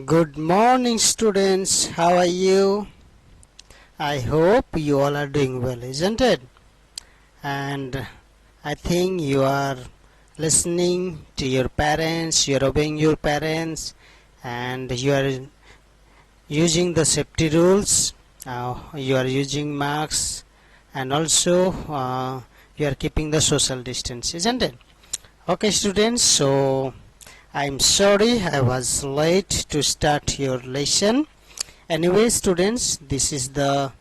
Good morning, students. How are you? I hope you all are doing well, isn't it? And I think you are listening to your parents, you are obeying your parents, and you are using the safety rules. You are using masks, and also you are keeping the social distance, isn't it? Okay, students. So I'm sorry I was late to start your lesson. Anyway, students, this is the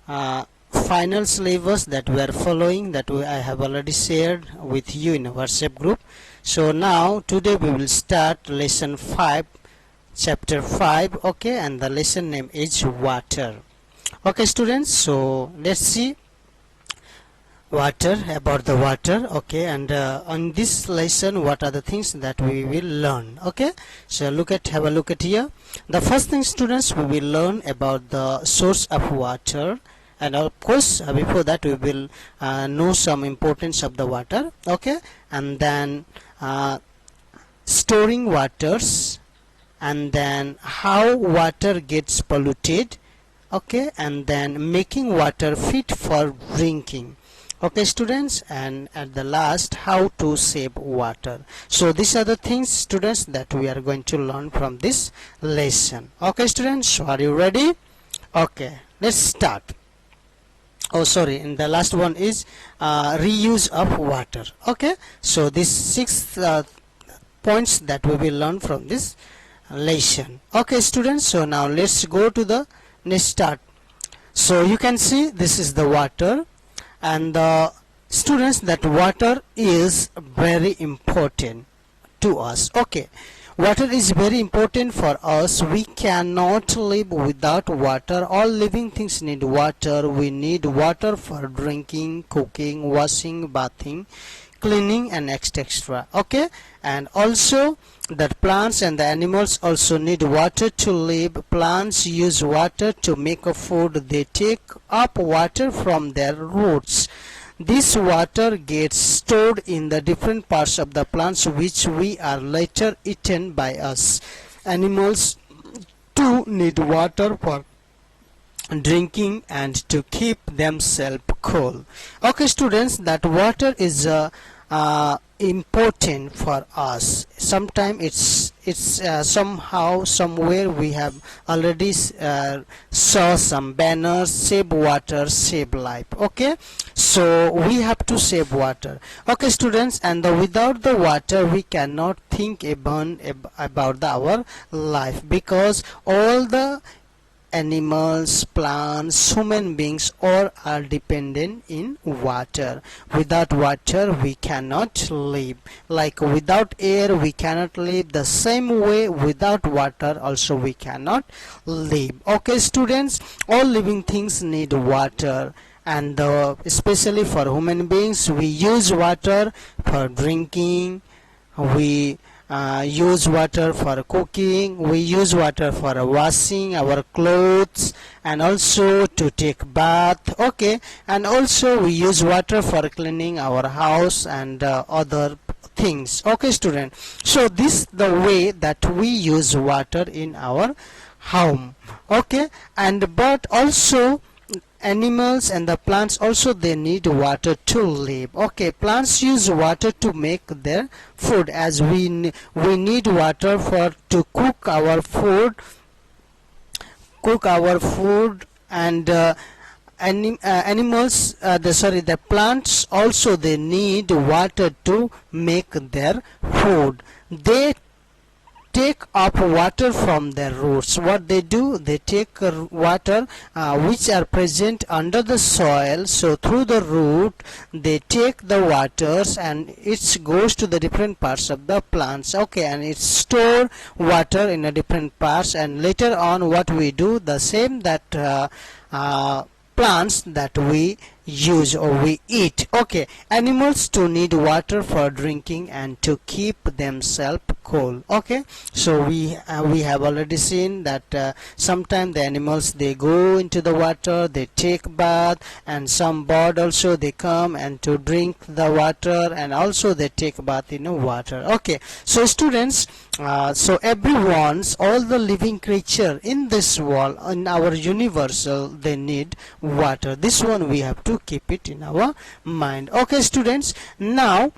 final syllabus that we are following, that I have already shared with you in a WhatsApp group. So now today we will start lesson 5, chapter 5, okay, and the lesson name is water. Okay, students, so let's see about the water, okay, and on this lesson what are the things that we will learn, okay. So have a look at here. The first thing, students, we will learn about the source of water, and of course before that we will know some importance of the water, okay, and then storing waters, and then how water gets polluted, okay, and then making water fit for drinking. Okay, students, and at the last, how to save water. So these are the things, students, that we are going to learn from this lesson. Okay, students, so are you ready? Okay, let's start. Oh, sorry, and the last one is reuse of water. Okay, so these 6 points that we will learn from this lesson. Okay, students, so now let's go to the next start. So you can see this is the water, and students, that water is very important to us. Okay, water is very important for us. We cannot live without water. All living things need water. We need water for drinking, cooking, washing, bathing, cleaning, and extra. Okay, and also that plants and the animals also need water to live. Plants use water to make a food. They take up water from their roots. This water gets stored in the different parts of the plants, which we are later eaten by us. Animals too need water for drinking and to keep themselves cool. Okay, students, that water is important for us. Sometimes it's somehow, somewhere we have already saw some banners: save water, save life. Okay, so we have to save water. Okay, students, and without the water we cannot think about our life, because all the animals, plants, human beings all are dependent in water. Without water we cannot live. Like without air we cannot live, the same way without water also we cannot live. Okay, students, all living things need water, and especially for human beings, we use water for drinking, we use water for cooking, we use water for washing our clothes, and also to take bath. Okay, and also we use water for cleaning our house and other things. Okay, student, so this the way that we use water in our home. Okay, and but also animals and the plants also, they need water to live. Okay, plants use water to make their food, as we need water for to cook our food, and animals the plants also, they need water to make their food. They take up water from their roots. What they do, they take water which are present under the soil, so through the root they take the waters and it goes to the different parts of the plants. Okay, and it store water in a different parts, and later on what we do, the same that plants that we use or we eat. Okay, animals too need water for drinking and to keep themselves cool. Okay, so we have already seen that sometimes the animals they go into the water, they take bath, and some bird also they come and to drink the water, and also they take bath in the water. Okay, so students, so everyone's all the living creature in this world, in our universal, they need water. This one we have to keep it in our mind. Okay students, now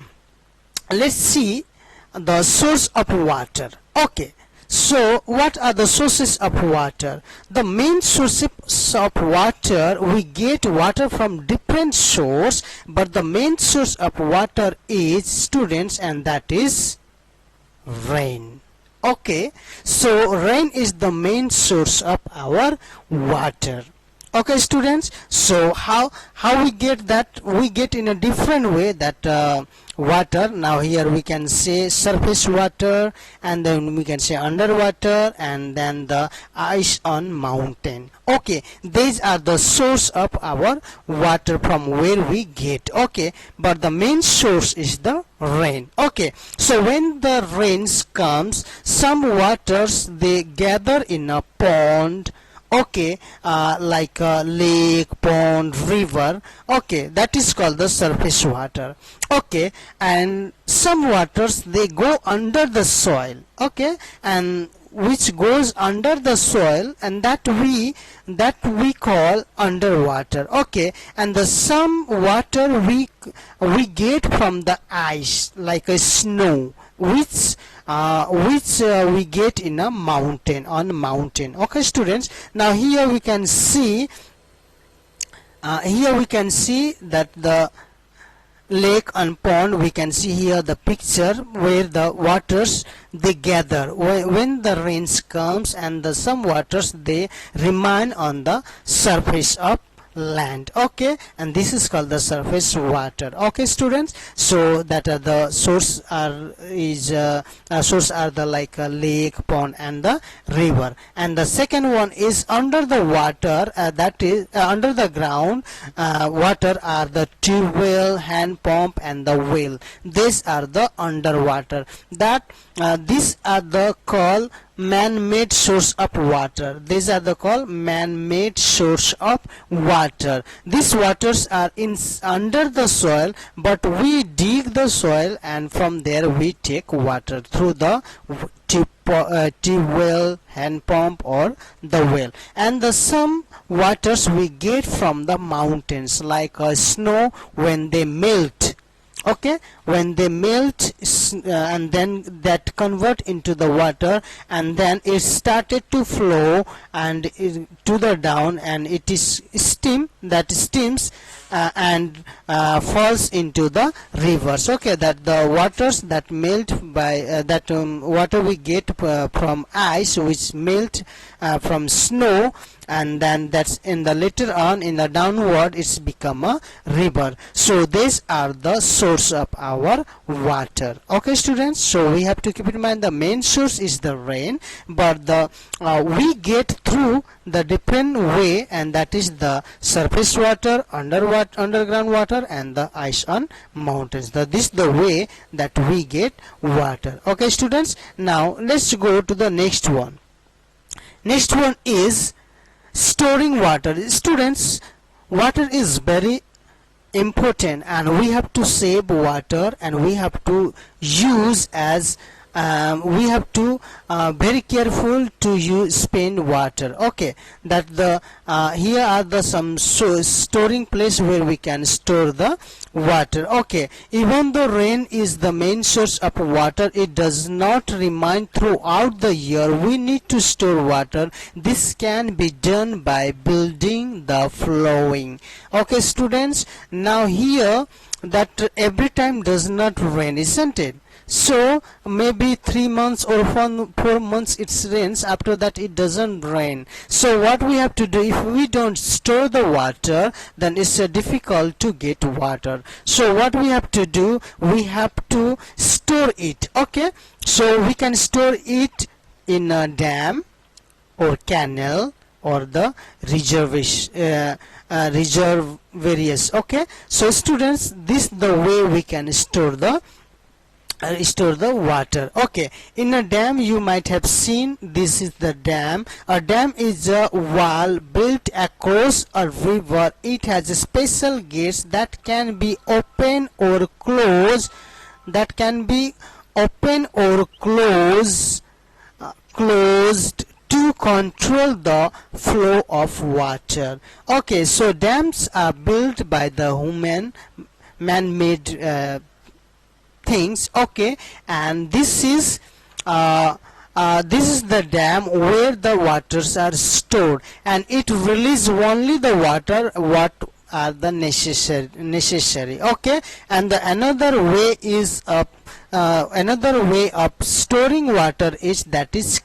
let's see the source of water. Okay, so what are the sources of water? The main sources of water, we get water from different source, but the main source of water is, students, and that is rain. Okay, so rain is the main source of our water. Okay students, so how we get that? We get in a different way that water. Now here we can say surface water, and then we can say underwater, and then the ice on mountain. Okay, these are the source of our water from where we get. Okay, but the main source is the rain. Okay, so when the rains comes, some waters they gather in a pond. Okay, like a lake, pond, river. Okay, that is called the surface water. Okay, and some waters they go under the soil. Okay, and which goes under the soil, and that we call underwater. Okay, and the some water we get from the ice, like a snow, which we get in a mountain, on mountain. Okay students, now here we can see that the lake and pond, we can see here the picture where the waters they gather when the rains comes, and the some waters they remain on the surface of land. Okay, and this is called the surface water. Okay students, so that the source are the like a lake, pond, and the river. And the second one is under the water, that is under the ground water are the tube well, hand pump, and the well. These are the underwater. That these are the called man-made source of water. These are the called man-made source of water. These waters are under the soil, but we dig the soil, and from there we take water through the tube well, hand pump, or the well. And the some waters we get from the mountains, like snow when they melt. Okay, when they melt, and then that convert into the water, and then it started to flow and to the down, and it is steam that steams and falls into the rivers. Okay, that the waters that melt by that water we get from ice, which melt from snow, and then that's in the later on in the downward it's become a river. So these are the source of our water. Okay students, so we have to keep in mind the main source is the rain, but the we get through the different way, and that is the surface water, underground water, and the ice on mountains. This is the way that we get water. Okay students, now let's go to the next one. Next one is storing water. Students, water is very important, and we have to save water, and we have to use as we have to very careful to use spend water. Okay, that the here are the some storing place where we can store the water. Okay, even though rain is the main source of water, it does not remain throughout the year. We need to store water. This can be done by building the flowing. Okay students, now here that every time does not rain, isn't it? So maybe 3 months or 4 months it rains, after that it doesn't rain. So what we have to do, if we don't store the water, then it's difficult to get water. So what we have to do, we have to store it. Okay, so we can store it in a dam or canal or the reservoirs. Okay, so students, this the way we can store the water. Okay, in a dam you might have seen, this is the dam. A dam is a wall built across a river. It has a special gates that can be open or closed, closed to control the flow of water. Okay, so dams are built by the man-made things. Okay, and this is the dam where the waters are stored, and it releases only the water what are the necessary. Okay, and the another way of storing water is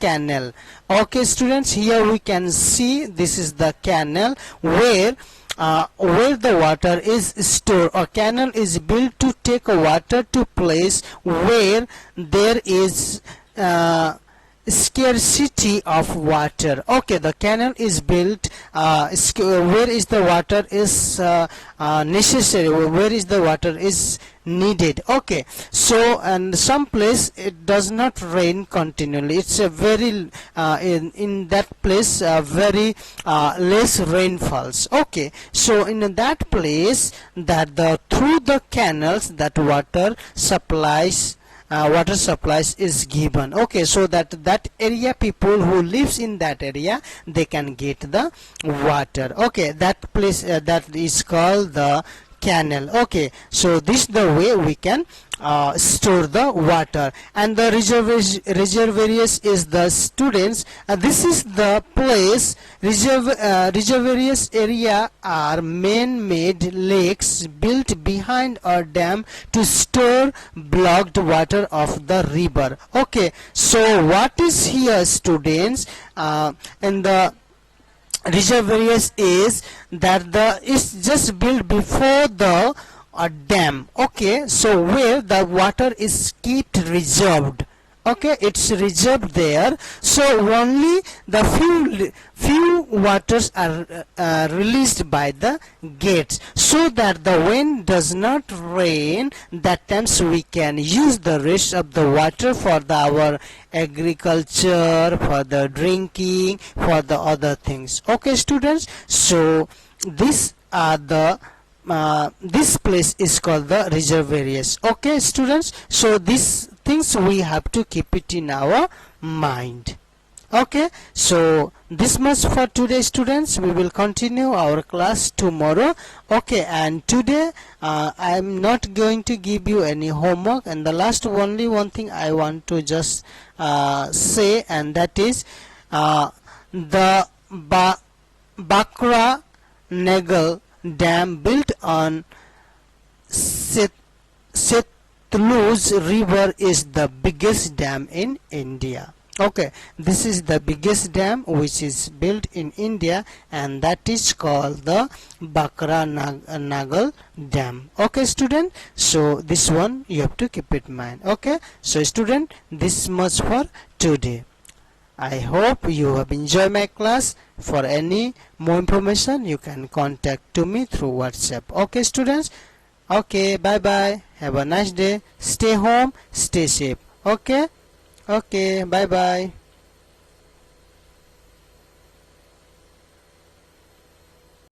canal. Okay students, here we can see this is the canal where the water is stored. A canal is built to take water to place where there is scarcity of water. Okay, the canal is built where is the water is necessary, where is the water is needed. Okay, so and some place it does not rain continually, it's a very in that place very less rainfalls. Okay, so in that place that through the canals that water supplies is given. Okay, so that area, people who lives in that area, they can get the water. Okay, that place that is called the canal. Okay, so this the way we can store the water. And the reservoirs is the students, this is the place. Reservoirs area are man-made lakes built behind a dam to store blocked water of the river. Okay, so what is here students, in the reservoirs is that is just built before the dam. Okay, so where the water is kept reserved. Okay, it's reserved there, so only the few waters are released by the gates, so that the wind does not rain, that times we can use the rest of the water for our agriculture, for the drinking, for the other things. Okay students, so this place is called the reservoirs. Okay students, so these things we have to keep it in our mind. Okay, so this much for today students. We will continue our class tomorrow. Okay, and today I am not going to give you any homework, and the last only one thing I want to just say, and that is the Bakra Nagal dam built on Satluj river is the biggest dam in India. Okay, this is the biggest dam which is built in India, and that is called the Bakra Nagal dam. Okay student, so this one you have to keep it in mind. Okay, so student, this much for today. I hope you have enjoyed my class. For any more information you can contact to me through WhatsApp. Okay students, okay, bye bye, have a nice day, stay home, stay safe. Okay, bye bye.